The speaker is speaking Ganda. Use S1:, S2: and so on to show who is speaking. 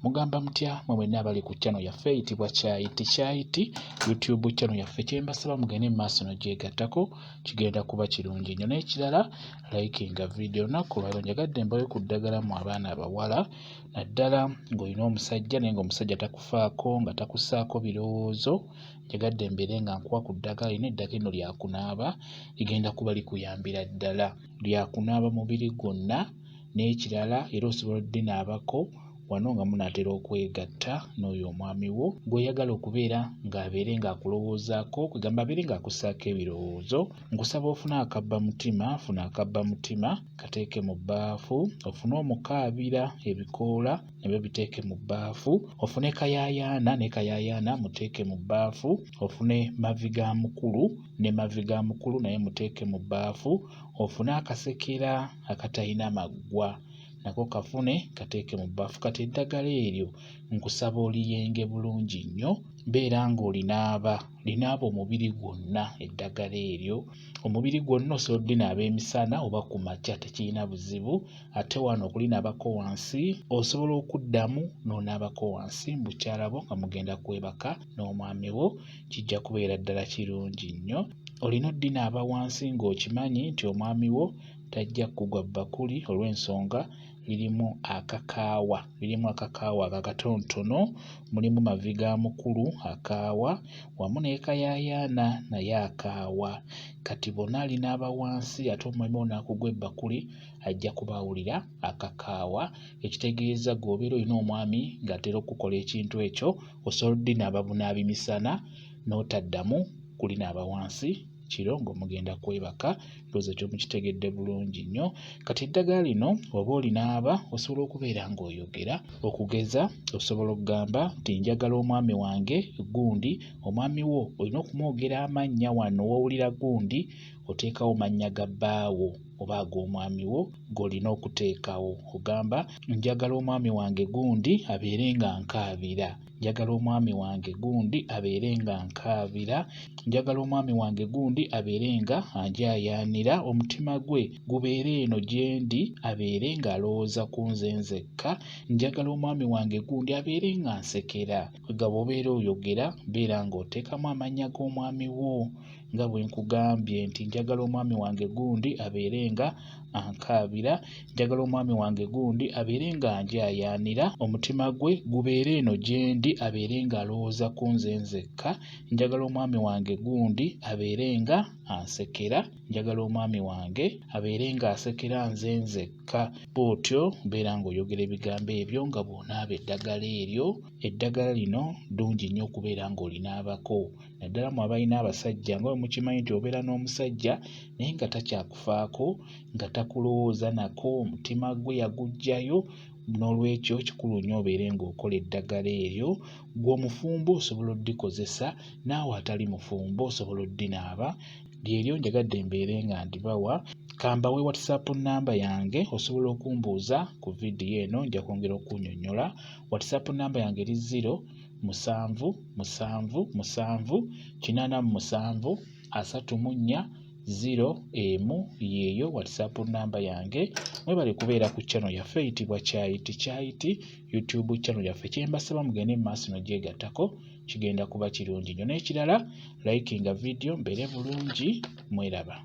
S1: Mugamba mutya mwe mwenna abali ku channel yaffe eyitibwa Kyayiti YouTube channel yaffe. Kye mbasaba mugende mu maaso n'ogyegattako, kigenda kuba kirungi nnyo. N'ekirala likinga video. Olunaku olwaleero njagadde mbawe ku ddagala mu abaana abawala, naddala ng'olina omusajja naye ng'omusajja takufaako nga takussaako birowoozo. Njagadde mbeere nga nkuwa ku ddagala lino. Eddagala lino lyakunaaba, ligenda kuba likuyambira ddala. Lyakunaaba mubiri gwonna. N'ekirala era osobola oddinaabako wano nga munaatera okwegatta n'oyo omwami wo gw'oyagala okubeera ng'abeere ng'akulowoozaako, kwegamba abeere ng'akussaako ebirowoozo. Nkusaba ofune akabbamutima, funa akabbamutima kateeke mu bbaafu, ofune omukaabira, ebikoola nabyo biteeke mu bbaafu, ofune kayaayaana ne kayaayaana muteeke mu bbaafu, ofune mavi ga mukulu ne mavi ga mukulu naye muteeke mu bbaafu, ofune akasekera akatalina maggwa nako kafune kateeke mu bbaafu. Kati eddagala eryo nkusaba oliyenge bulungi nnyo, beera ng'olinaaba omubiri gwonna. Eddagala eryo omubiri gwonna osobola oddinaaba emisana oba ku makya, tekirina buzibu. Ate wano okulinaabako wansi osobola okuddamu n'onaabako wansi mu bukyala bwo nga mugenda kwebaka n'omwami wo, kijja kubeera ddala kirungi nnyo. Olina oddinaaba wansi ng'okimanyi nti omwami wo tajja kugwa bbakuli olw'ensonga lirimu akakaawa akatonotono, mulimu mavi ga mukulu akaawa wamu ne kayaayaana naye akaawa. Kati bonna alinaaba wansi ate omwami wo n'akugwa ebbakuli ajja kubawulira akakaawa, ekitegeeza gw'obeera olina omwami ng'atera okukola ekintu ekyo osobola oddinaaba bunaabi misana n'otaddamu kulinaaba wansi kiro ng'omugenda kwebaka. Ndowooza kyo mukitegedde bulungi nnyo. Kati eddagala lino oba olinaaba osobola okubeera ng'oyogera, okugeza osobola okugamba nti njagala omwami wange gundi. Omwami wo olina okumwogera amannya wano w'owulira gundi oteekawo mannya ga bbaawo oba ag'omwami wo g'olina okuteekawo. Ogamba njagala omwami wange gundi abeere nga nkaabira, njagala omwami wange gundi abeere nga nkaabira, njagala omwami wange gundi abeere nga anjaayaanira, omutima gwe gubeere eno gye ndi abeere ng'alowooza ku nze nzekka, njagala omwami wange gundi abeere nga nsekera. Nga bw'obeera oyogera beera ng'oteekamu amannya g'omwami wo nga bwe nkugambye nti njagala omwami wange gundi abeere nga ankaabira, njagala omwami wange gundi abeere nga anjaayaanira, omutima gwe gubeere eno gye ndi abeere ng'alowooza ku nze nzekka, njagala omwami wange gundi abeere nga ansekera, njagala omwami wange abeere ng'asekera nze nzekka. Bw'otyo beera ng'oyogera ebigambo ebyo nga bw'onaaba eddagala eryo. Eddagala lino ddungi nnyo okubeera ng'olinaabako, naddala mu abalina abasajja nga bwe mukimanyi nti obeera n'omusajja naye nga takyakufaako, nga takulowooza nako, omutima gwe yaguggyayo. N'olwekyo kikulu nnyo obeere ng'okola eddagala eryo. Gw'omufumbo osobola oddikozesa, naawe atali mufumbo osobola oddinaaba. Lyeryo njyagadde mbeere nga ndibawa. Kambawe WhatsApp nnamba yange, osobola okumbuuza ku vidiyo eno, nja kwongera okunnyonnyola. WhatsApp nnamba yange eri 0777873401 yeeyo WhatsApp nnamba yange. Mwebale kubeera ku channel yaffe eyitibwa Kyayiti YouTube channel yaffe. Kye mbasaba mugende mu maaso n'ogyegattako, kigenda kuba kirungi nnyo. N'ekirala likinga video mbeere bulungi, mweraba.